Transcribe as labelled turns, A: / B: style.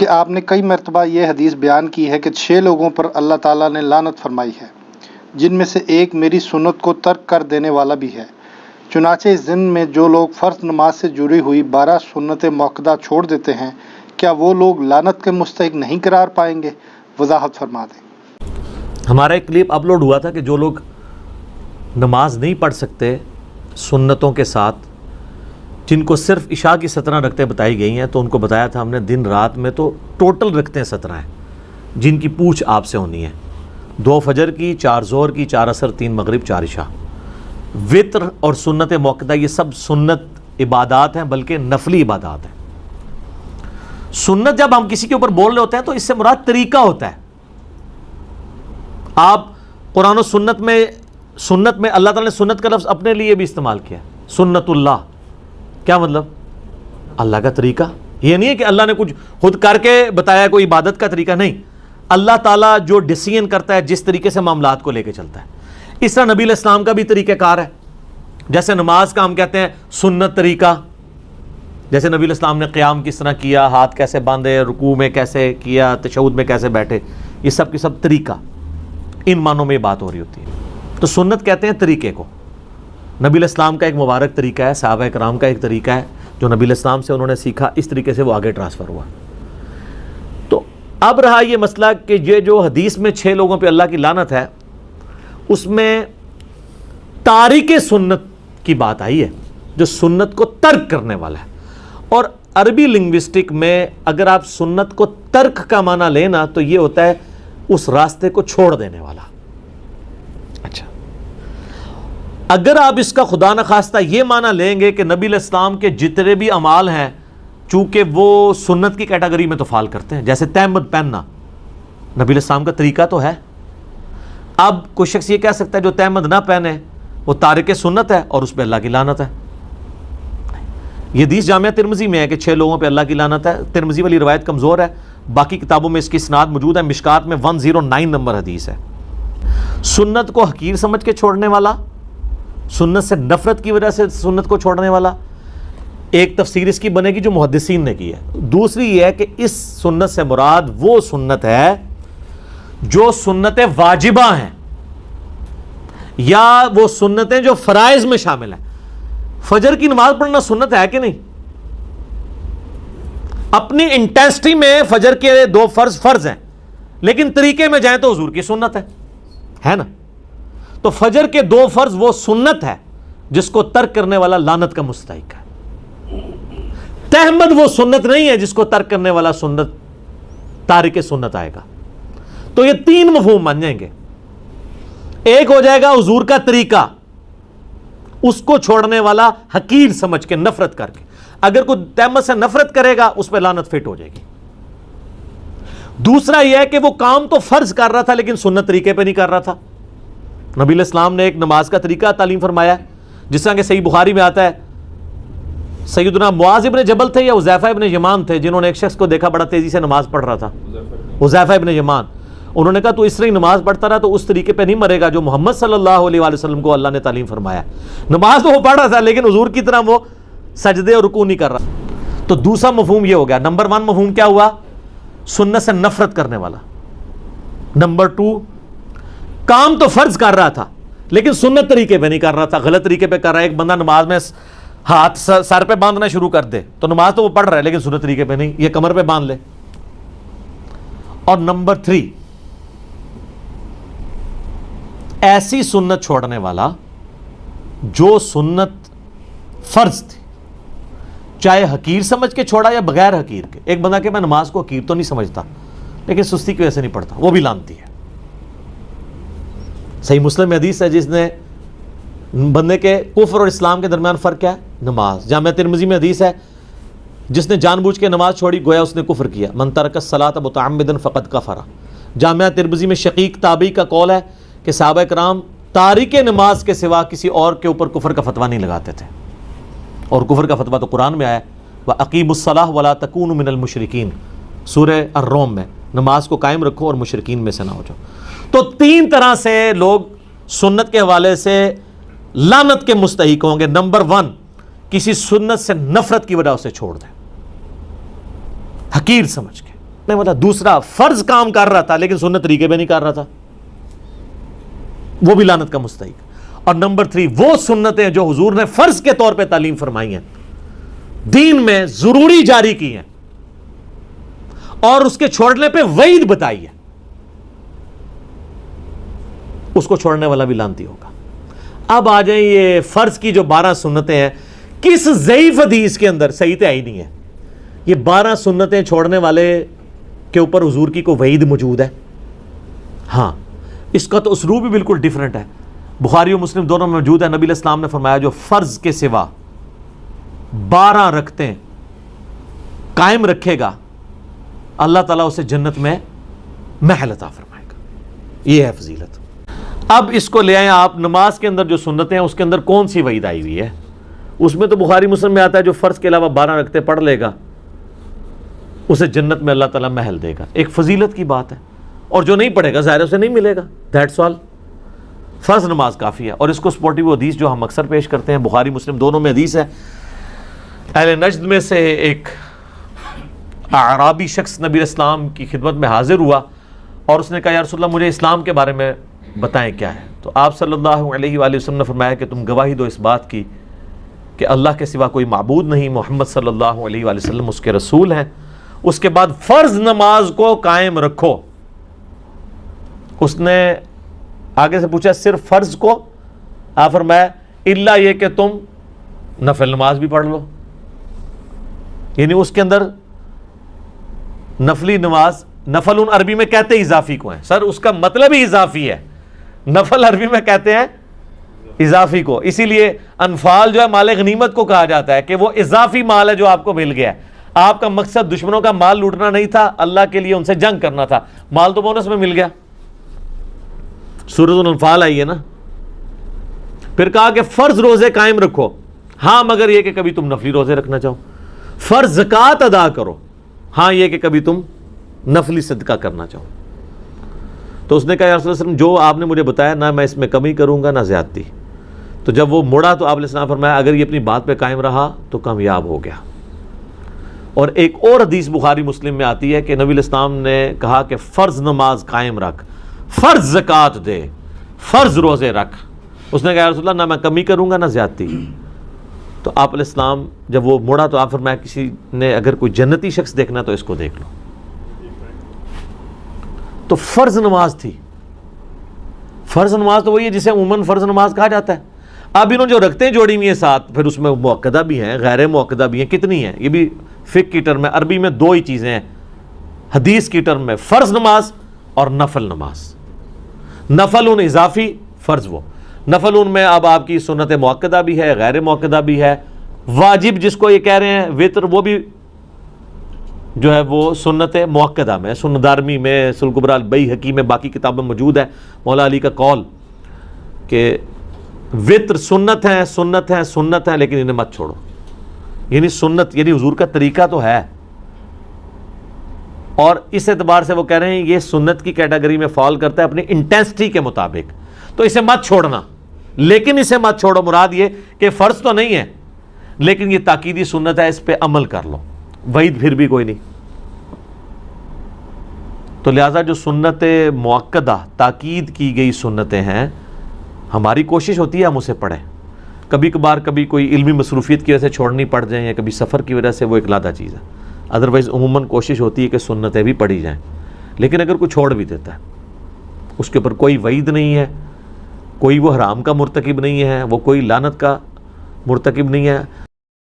A: کہ آپ نے کئی مرتبہ یہ حدیث بیان کی ہے کہ 6 لوگوں پر اللہ تعالیٰ نے لعنت فرمائی ہے، جن میں سے ایک میری سنت کو ترک کر دینے والا بھی ہے۔ چنانچہ اس دن میں جو لوگ فرض نماز سے جڑی ہوئی 12 سنت موقدہ چھوڑ دیتے ہیں، کیا وہ لوگ لعنت کے مستحق نہیں قرار پائیں گے؟ وضاحت فرما دیں۔
B: ہمارا ایک کلپ اپلوڈ ہوا تھا کہ جو لوگ نماز نہیں پڑھ سکتے سنتوں کے ساتھ، جن کو صرف عشاء کی 17 رکعتیں بتائی گئی ہیں، تو ان کو بتایا تھا ہم نے دن رات میں تو ٹوٹل رکعتیں 17 ہیں، جن کی پوچھ آپ سے ہونی ہے، 2 فجر کی، 4 ظہر کی، 4 عصر، 3 مغرب، 4 عشاء۔ وطر اور سنت موقدہ یہ سب سنت عبادات ہیں، بلکہ نفلی عبادات ہیں۔ سنت جب ہم کسی کے اوپر بول رہے ہوتے ہیں تو اس سے مراد طریقہ ہوتا ہے۔ آپ قرآن و سنت میں اللہ تعالیٰ نے سنت کا لفظ اپنے لیے بھی استعمال کیا، سنت اللہ، کیا مطلب؟ اللہ کا طریقہ۔ یہ نہیں ہے کہ اللہ نے کچھ خود کر کے بتایا کوئی عبادت کا طریقہ، نہیں، اللہ تعالیٰ جو ڈیسیژن کرتا ہے، جس طریقے سے معاملات کو لے کے چلتا ہے، اس طرح نبی علیہ السلام کا بھی طریقہ کار ہے۔ جیسے نماز کا ہم کہتے ہیں سنت طریقہ، جیسے نبی علیہ السلام نے قیام کس طرح کیا، ہاتھ کیسے باندھے، رکوع میں کیسے کیا، تشہد میں کیسے بیٹھے، یہ سب کی سب طریقہ، ان معنوں میں یہ بات ہو رہی ہوتی ہے۔ تو سنت کہتے ہیں طریقے کو۔ نبی علیہ السلام کا ایک مبارک طریقہ ہے، صحابہ کرام کا ایک طریقہ ہے جو نبی علیہ السلام سے انہوں نے سیکھا، اس طریقے سے وہ آگے ٹرانسفر ہوا۔ تو اب رہا یہ مسئلہ کہ یہ جو حدیث میں 6 لوگوں پہ اللہ کی لعنت ہے، اس میں تارک سنت کی بات آئی ہے، جو سنت کو ترک کرنے والا ہے۔ اور عربی لنگوسٹک میں اگر آپ سنت کو ترک کا معنی لینا تو یہ ہوتا ہے اس راستے کو چھوڑ دینے والا۔ اچھا، اگر آپ اس کا خدا نخواستہ یہ معنی لیں گے کہ نبی علیہ السلام کے جتنے بھی اعمال ہیں، چونکہ وہ سنت کی کیٹیگری میں تو فال کرتے ہیں، جیسے تہمد پہننا نبی علیہ السلام کا طریقہ تو ہے۔ اب کوئی شخص یہ کہہ سکتا ہے جو تہمد نہ پہنے وہ تارک سنت ہے اور اس پہ اللہ کی لعنت ہے۔ یہ حدیث جامعہ ترمذی میں ہے کہ 6 لوگوں پہ اللہ کی لعنت ہے۔ ترمذی والی روایت کمزور ہے، باقی کتابوں میں اس کی اسناد موجود ہے۔ مشکات میں 109 نمبر حدیث ہے۔ سنت کو حقیر سمجھ کے چھوڑنے والا، سنت سے نفرت کی وجہ سے سنت کو چھوڑنے والا، ایک تفسیر اس کی بنے گی جو محدثین نے کی ہے۔ دوسری یہ ہے کہ اس سنت سے مراد وہ سنت ہے جو سنت واجبہ ہیں، یا وہ سنتیں جو فرائض میں شامل ہیں۔ فجر کی نماز پڑھنا سنت ہے کہ نہیں؟ اپنی انٹینسٹی میں فجر کے 2 فرض ہیں، لیکن طریقے میں جائیں تو حضور کی سنت ہے نا؟ تو فجر کے 2 فرض وہ سنت ہے جس کو ترک کرنے والا لعنت کا مستحق ہے۔ تہمد وہ سنت نہیں ہے جس کو ترک کرنے والا سنت تارک سنت آئے گا۔ تو یہ 3 مفہوم بن جائیں گے۔ ایک ہو جائے گا حضور کا طریقہ، اس کو چھوڑنے والا حقیر سمجھ کے، نفرت کر کے۔ اگر کوئی تہمت سے نفرت کرے گا اس پہ لعنت فٹ ہو جائے گی۔ دوسرا یہ ہے کہ وہ کام تو فرض کر رہا تھا لیکن سنت طریقے پہ نہیں کر رہا تھا۔ نبی علیہ السلام نے ایک نماز کا طریقہ تعلیم فرمایا ہے، جس طرح کہ صحیح بخاری میں آتا ہے، سیدنا معاذ ابن جبل تھے یا حذیفہ ابن یمان تھے جنہوں نے ایک شخص کو دیکھا بڑا تیزی سے نماز پڑھ رہا تھا، حذیفہ ابن یمان۔ انہوں نے کہا تو اس طرح نماز پڑھتا رہا تو اس طریقے پہ نہیں مرے گا جو محمد صلی اللہ علیہ وآلہ وسلم کو اللہ نے تعلیم فرمایا۔ نماز تو وہ پڑھ رہا تھا لیکن حضور کی طرح وہ سجدے اور رکوع نہیں کر رہا۔ تو دوسرا مفہوم یہ ہو گیا۔ نمبر 1 مفہوم کیا ہوا؟ سنت سے نفرت کرنے والا۔ نمبر 2، کام تو فرض کر رہا تھا لیکن سنت طریقے پہ نہیں کر رہا تھا، غلط طریقے پہ کر رہا ہے۔ ایک بندہ نماز میں ہاتھ سر پہ باندھنا شروع کر دے تو نماز تو وہ پڑھ رہا ہے لیکن سنت طریقے پہ نہیں، یہ کمر پہ باندھ لے۔ اور نمبر 3، ایسی سنت چھوڑنے والا جو سنت فرض تھی، چاہے حقیر سمجھ کے چھوڑا یا بغیر حقیر کے۔ ایک بندہ کہ میں نماز کو حقیر تو نہیں سمجھتا لیکن سستی کی وجہ سے نہیں پڑھتا، وہ بھی لعنتی ہے۔ صحیح مسلم میں حدیث ہے جس نے بندے کے کفر اور اسلام کے درمیان فرق کیا ہے؟ نماز۔ جامعہ ترمذی میں حدیث ہے جس نے جان بوجھ کے نماز چھوڑی گویا اس نے کفر کیا، من ترک الصلاۃ متعمدا فقد کفر۔ جامعہ ترمذی میں شقیق تابعی کا قول ہے کہ صحابہ کرام تارک نماز کے سوا کسی اور کے اوپر کفر کا فتویٰ نہیں لگاتے تھے، اور کفر کا فتویٰ تو قرآن میں آیا ہے، وَأَقِیمُوا الصَّلَاةَ وَلَا تَکُونُوا مِنَ الْمُشْرِکِینَ، سورہ الروم میں۔ نماز کو قائم رکھو اور مشرکین میں سے نہ ہو جاؤ۔ تو 3 طرح سے لوگ سنت کے حوالے سے لعنت کے مستحق ہوں گے۔ نمبر 1، کسی سنت سے نفرت کی وجہ سے چھوڑ دیں، حقیر سمجھ کے۔ والا. دوسرا فرض کام کر رہا تھا لیکن سنت طریقے پہ نہیں کر رہا تھا, وہ بھی لعنت کا مستحق. اور نمبر 3 وہ سنتیں جو حضور نے فرض کے طور پہ تعلیم فرمائی ہیں, دین میں ضروری جاری کی ہیں, اور اس کے چھوڑنے پہ وعید بتائی ہے, اس کو چھوڑنے والا بھی لعنتی ہوگا. اب آ جائیں یہ فرض کی جو 12 سنتیں ہیں, کس ضعیف حدیث کے اندر صحیح تو ہی نہیں ہے یہ 12 سنتیں چھوڑنے والے کے اوپر حضور کی کوئی وعید موجود ہے؟ ہاں, اس کا تو اسلوب بھی بالکل ڈیفرنٹ ہے. بخاری و مسلم دونوں میں موجود ہے. نبی علیہ السلام نے فرمایا جو فرض کے سوا 12 رکعتیں قائم رکھے گا اللہ تعالیٰ اسے جنت میں محل عطا فرمائے گا. یہ ہے فضیلت. اب اس کو لے آئیں آپ نماز کے اندر جو سنتیں ہیں اس کے اندر کون سی وعید آئی ہوئی ہے؟ اس میں تو بخاری مسلم میں آتا ہے جو فرض کے علاوہ 12 رکعتیں پڑھ لے گا اسے جنت میں اللہ تعالیٰ محل دے گا. ایک فضیلت کی بات ہے. اور جو نہیں پڑھے گا ظاہر اسے نہیں ملے گا. That's all. فرض نماز کافی ہے. اور اس کو سپورٹیو حدیث جو ہم اکثر پیش کرتے ہیں, بخاری مسلم دونوں میں حدیث ہے. اہل نجد میں سے ایک اعرابی شخص نبی علیہ السلام کی خدمت میں حاضر ہوا اور اس نے کہا یا رسول اللہ مجھے اسلام کے بارے میں بتائیں کیا ہے. تو آپ صلی اللہ علیہ وآلہ وسلم نے فرمایا کہ تم گواہی دو اس بات کی کہ اللہ کے سوا کوئی معبود نہیں, محمد صلی اللہ علیہ وآلہ وسلم اس کے رسول ہیں. اس کے بعد فرض نماز کو قائم رکھو. اس نے آگے سے پوچھا صرف فرض کو؟ آپ فرمایا الا یہ کہ تم نفل نماز بھی پڑھ لو. یعنی اس کے اندر نفلی نماز, نفل عربی میں کہتے ہیں اضافی کو ہیں. سر اس کا مطلب ہی اضافی ہے. نفل عربی میں کہتے ہیں اضافی کو. اسی لیے انفال جو ہے مال غنیمت کو کہا جاتا ہے کہ وہ اضافی مال ہے جو آپ کو مل گیا ہے. آپ کا مقصد دشمنوں کا مال لوٹنا نہیں تھا, اللہ کے لیے ان سے جنگ کرنا تھا. مال تو بونس میں مل گیا. سورۃ الانفال آئی ہے نا. پھر کہا کہ فرض روزے قائم رکھو, ہاں مگر یہ کہ کبھی تم نفلی روزے رکھنا چاہو. فرض زکوٰۃ ادا کرو, ہاں یہ کہ کبھی تم نفلی صدقہ کرنا چاہو. تو اس نے کہا یا رسول اللہ علیہ وسلم جو آپ نے مجھے بتایا نہ میں اس میں کمی کروں گا نہ زیادتی. تو جب وہ مڑا تو آپ علیہ السلام فرمایا اگر یہ اپنی بات پہ قائم رہا تو کامیاب ہو گیا. اور ایک اور حدیث بخاری مسلم میں آتی ہے کہ نبی علیہ السلام نے کہا کہ فرض نماز قائم رکھ, فرض زکوٰۃ دے, فرض روزے رکھ. اس نے کہا یا رسول اللہ نہ میں کمی کروں گا نہ زیادتی. تو آپ علیہ السلام جب وہ مڑا تو آپ فرمایا کسی نے اگر کوئی جنتی شخص دیکھنا تو اس کو دیکھ لو. تو فرض نماز تھی. فرض نماز تو وہی ہے جسے عموماً فرض نماز کہا جاتا ہے. اب انہوں جو رکھتے ہیں جوڑی ہوئی ہیں ساتھ, پھر اس میں مؤکدہ بھی ہیں غیر مؤکدہ بھی ہیں. کتنی ہیں؟ یہ بھی فقہ کی ٹرم میں, عربی میں 2 ہی چیزیں ہیں. حدیث کی ٹرم میں فرض نماز اور نفل نماز. نفل ان اضافی, فرض وہ. نفل ان میں اب آپ کی سنت مؤکدہ بھی ہے, غیر مؤکدہ بھی ہے. واجب جس کو یہ کہہ رہے ہیں وتر, وہ بھی جو ہے وہ سنت مؤکدہ میں, سنن دارمی میں, سنن کبریٰ البیہقی میں, باقی کتابوں میں موجود ہے. مولا علی کا قول کہ وتر سنت ہیں, سنت ہیں, سنت ہیں, لیکن انہیں مت چھوڑو. یعنی سنت یعنی حضور کا طریقہ تو ہے, اور اس اعتبار سے وہ کہہ رہے ہیں یہ سنت کی کیٹیگری میں فال کرتا ہے اپنی انٹینسٹی کے مطابق, تو اسے مت چھوڑنا. لیکن اسے مت چھوڑو مراد یہ کہ فرض تو نہیں ہے لیکن یہ تاکیدی سنت ہے, اس پہ عمل کر لو. وعید پھر بھی کوئی نہیں. تو لہٰذا جو سنت مؤکدہ تاکید کی گئی سنتیں ہیں, ہماری کوشش ہوتی ہے ہم اسے پڑھیں. کبھی کبھار کبھی کوئی علمی مصروفیت کی وجہ سے چھوڑنی پڑ جائیں یا کبھی سفر کی وجہ سے, وہ ایک علیحدہ چیز ہے. ادروائز عموماً کوشش ہوتی ہے کہ سنتیں بھی پڑھی جائیں. لیکن اگر کوئی چھوڑ بھی دیتا ہے اس کے اوپر کوئی وعید نہیں ہے, کوئی وہ حرام کا مرتکب نہیں ہے, وہ کوئی لعنت کا مرتکب نہیں ہے.